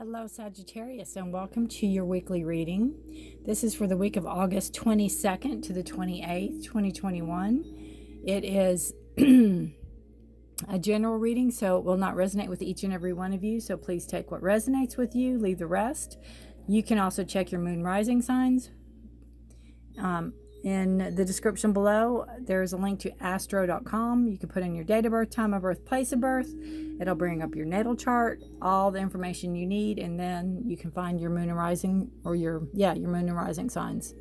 Hello, Sagittarius, and welcome to your weekly reading. This is for the week of August 22nd to the 28th, 2021. It is a general reading, so it will not resonate with each and every one of you. So please take what resonates with you, leave the rest. You can also check your moon rising signs. In the description below, there's a link to astro.com. You can put in your date of birth, time of birth, place of birth. It'll bring up your natal chart, all the information you need, and then you can find your moon and rising, or your moon and rising signs.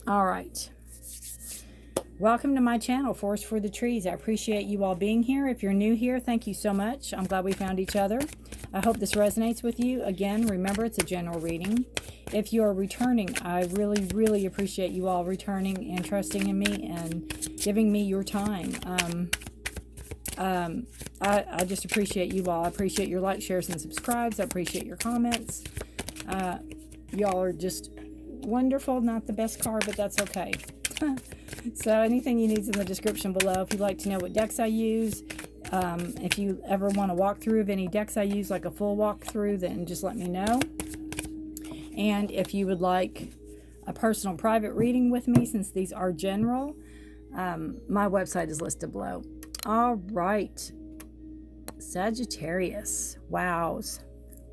All right. Welcome to my channel, Forest for the Trees. I appreciate you all being here. If you're new here, thank you so much. I'm glad we found each other. I hope this resonates with you. Again, remember, it's a general reading. If you are returning, I really, really appreciate you all returning and trusting in me and giving me your time. I just appreciate you all. I appreciate your likes, shares, and subscribes. I appreciate your comments. Y'all are just wonderful. Not the best card, but that's okay. So anything you need is in the description below. If you'd like to know what decks I use, if you ever want a walkthrough of any decks I use, like a full walkthrough, then just let me know. And if you would like a personal private reading with me, since these are general, my website is listed below. All right. Sagittarius. Wows.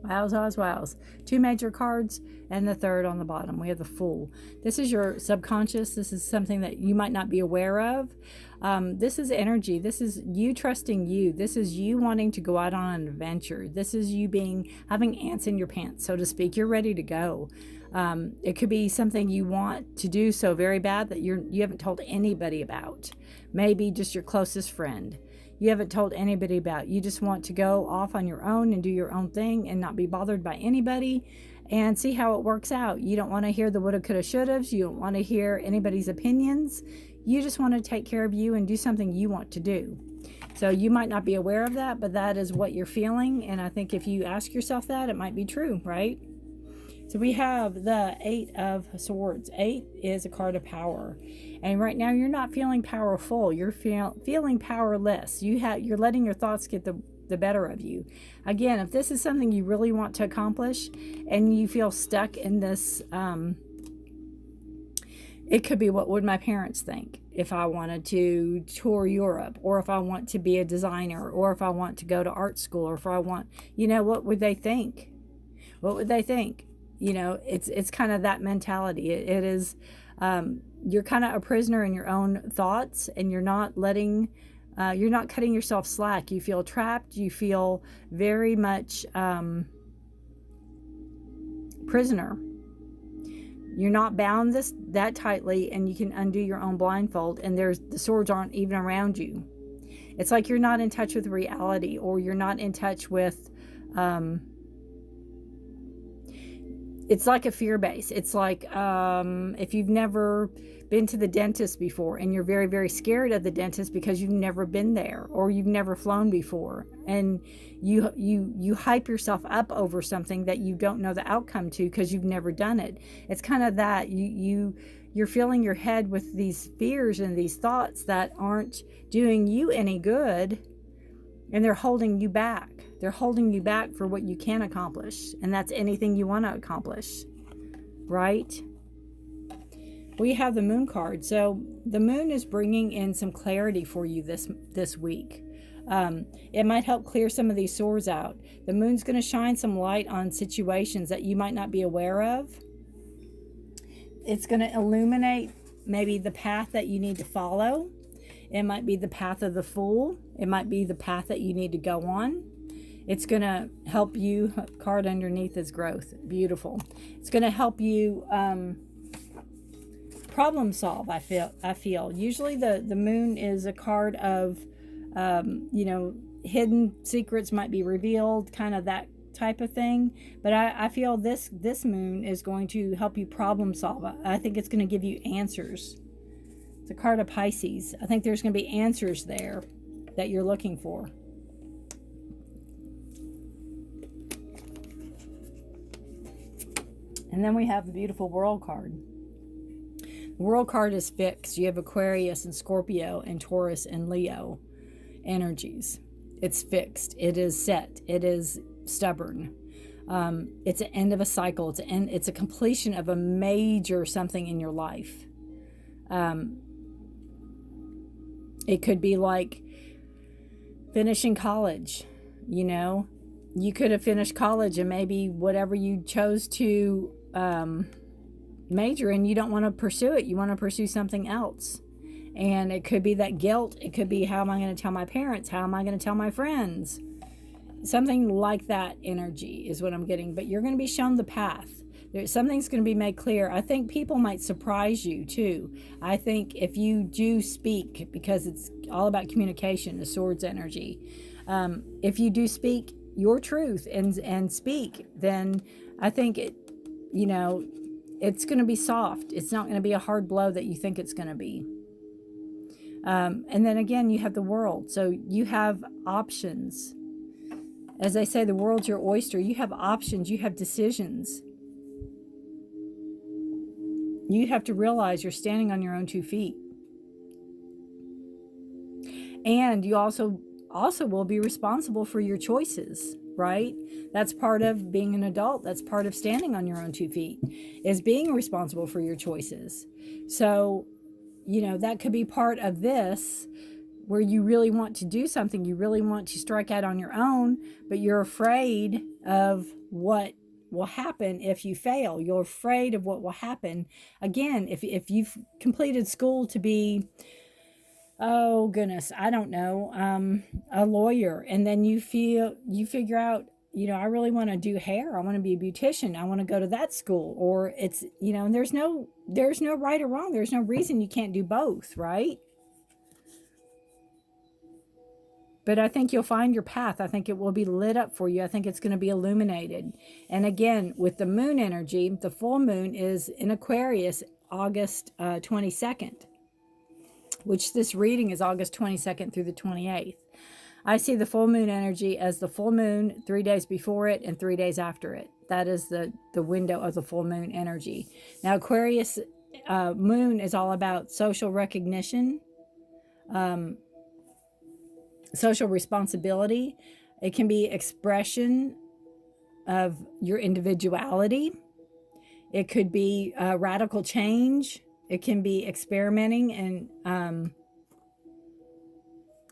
Wows, wows, wows. Two major cards and the third on the bottom. We have the Fool. This is your subconscious. This is something that you might not be aware of. This is energy. This is you trusting you. This is you wanting to go out on an adventure. This is you having ants in your pants, so to speak. You're ready to go. It could be something you want to do so very bad that you haven't told anybody about. Maybe just your closest friend. You haven't told anybody about. You just want to go off on your own and do your own thing and not be bothered by anybody and see how it works out. You don't want to hear the woulda, coulda, shouldas. You don't want to hear anybody's opinions. You just want to take care of you and do something you want to do. So you might not be aware of that, but that is what you're feeling. And I think if you ask yourself that, it might be true, right? So we have the Eight of Swords. 8 is a card of power. And right now you're not feeling powerful. You're feeling powerless. You're letting your thoughts get the better of you. Again, if this is something you really want to accomplish and you feel stuck in this, it could be, what would my parents think if I wanted to tour Europe, or if I want to be a designer, or if I want to go to art school, or if I want, what would they think? What would they think? It's kind of that mentality. It is, you're kind of a prisoner in your own thoughts, and you're not cutting yourself slack. You feel trapped. You feel very much prisoner. You're not bound that tightly, and you can undo your own blindfold, and the swords aren't even around you. It's like you're not in touch with reality, or you're not in touch with it's like a fear base. It's like if you've never been to the dentist before and you're very, very scared of the dentist because you've never been there, or you've never flown before, and you hype yourself up over something that you don't know the outcome to because you've never done it. It's kind of that you're filling your head with these fears and these thoughts that aren't doing you any good, and they're holding you back. They're holding you back for what you can accomplish, and that's anything you want to accomplish, right? We have the Moon card. So the Moon is bringing in some clarity for you this week. It might help clear some of these sores out. The Moon's going to shine some light on situations that you might not be aware of. It's going to illuminate maybe the path that you need to follow. It might be the path of the Fool. It might be the path that you need to go on. It's going to help you. Card underneath is growth. Beautiful. It's going to help you problem solve, I feel. Usually the Moon is a card of, hidden secrets might be revealed, kind of that type of thing. But I feel this Moon is going to help you problem solve. I think it's going to give you answers. It's a card of Pisces. I think there's going to be answers there that you're looking for. And then we have the beautiful World card. The World card is fixed. You have Aquarius and Scorpio and Taurus and Leo energies. It's fixed. It is set. It is stubborn. It's an end of a cycle. It's a completion of a major something in your life. It could be like finishing college. You could have finished college, and maybe whatever you chose to major in, you don't want to pursue it. You want to pursue something else. And it could be that guilt. It could be, how am I going to tell my parents? How am I going to tell my friends? Something like that energy is what I'm getting. But you're going to be shown the path. Something's going to be made clear. I think people might surprise you too. I think if you do speak, because it's all about communication, the swords energy. If you do speak your truth and speak, then I think it's going to be soft. It's not going to be a hard blow that you think it's going to be. And then again, you have the world. So you have options. As they say, the world's your oyster. You have options. You have decisions. You have to realize you're standing on your own 2 feet. And you also will be responsible for your choices, right? That's part of being an adult. That's part of standing on your own 2 feet, is being responsible for your choices. So, that could be part of this, where you really want to do something. You really want to strike out on your own, but you're afraid of what will happen if you fail. You're afraid of what will happen. Again, if you've completed school to be, oh goodness, I don't know, a lawyer, and then you figure out, I really want to do hair. I want to be a beautician. I want to go to that school. Or it's, and there's no right or wrong. There's no reason you can't do both, right? But I think you'll find your path. I think it will be lit up for you. I think it's going to be illuminated. And again, with the moon energy, the full moon is in Aquarius, August 22nd, which this reading is August 22nd through the 28th. I see the full moon energy as the full moon 3 days before it and 3 days after it. That is the window of the full moon energy. Now, Aquarius moon is all about social recognition, social responsibility. It can be expression of your individuality. It could be radical change. It can be experimenting and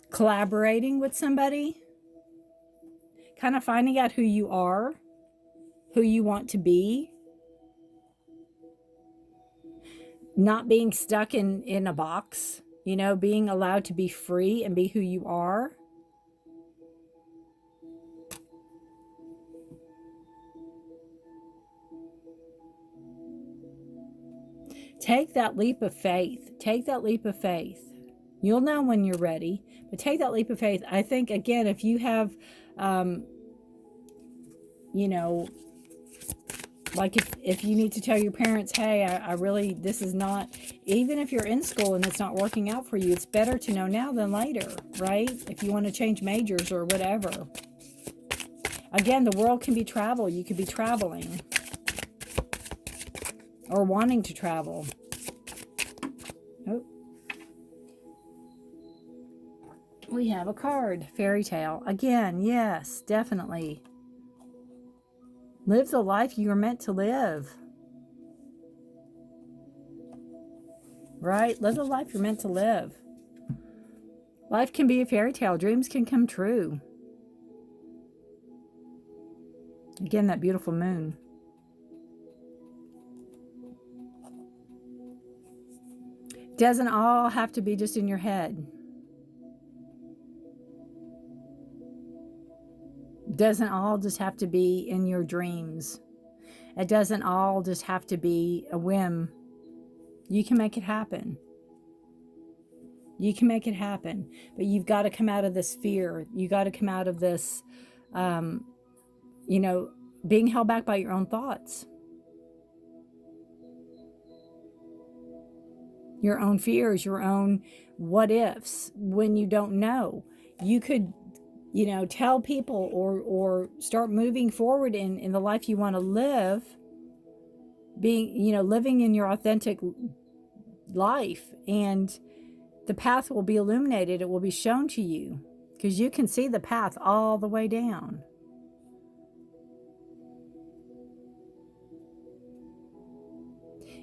collaborating with somebody, kind of finding out who you are, who you want to be, not being stuck in a box, being allowed to be free and be who you are. Take that leap of faith. Take that leap of faith. You'll know when you're ready, but take that leap of faith. I think, again, if you have, like if you need to tell your parents, hey, I really, this is not, even if you're in school and it's not working out for you, it's better to know now than later, right? If you want to change majors or whatever. Again, the world can be travel. You could be traveling or wanting to travel. Oh. We have a card, fairy tale. Again, yes, definitely. Live the life you are meant to live. Right? Live the life you're meant to live. Life can be a fairy tale. Dreams can come true. Again, that beautiful moon. Doesn't all have to be just in your head. Doesn't all just have to be in your dreams. It doesn't all just have to be a whim. You can make it happen. You can make it happen. But you've got to come out of this fear. You got to come out of this, being held back by your own thoughts. Your own fears, your own what ifs, when you don't know. You could tell people or start moving forward in the life you want to live, living in your authentic life, and the path will be illuminated. It will be shown to you because you can see the path all the way down.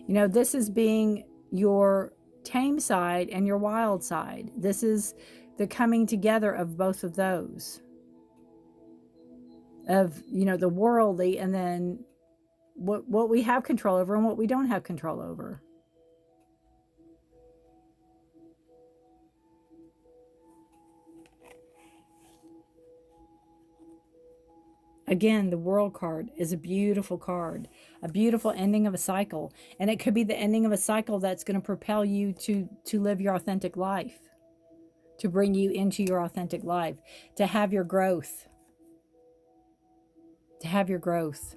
You know, this is being your tame side and your wild side. This is the coming together of both of those, of, you know, the worldly, and then what we have control over and what we don't have control over. Again, the World card is a beautiful card, a beautiful ending of a cycle. And it could be the ending of a cycle that's going to propel you to live your authentic life, to bring you into your authentic life, to have your growth, to have your growth.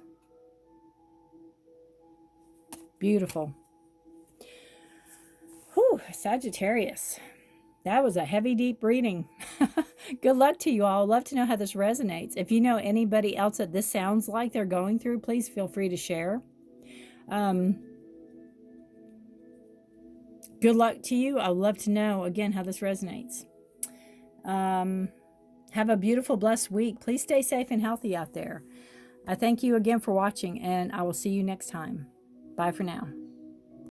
Beautiful. Whew, Sagittarius. That was a heavy, deep reading. Good luck to you all. I'd love to know how this resonates. If you know anybody else that this sounds like they're going through, please feel free to share. Good luck to you. I'd love to know, again, how this resonates. Have a beautiful, blessed week. Please stay safe and healthy out there. I thank you again for watching, and I will see you next time. Bye for now.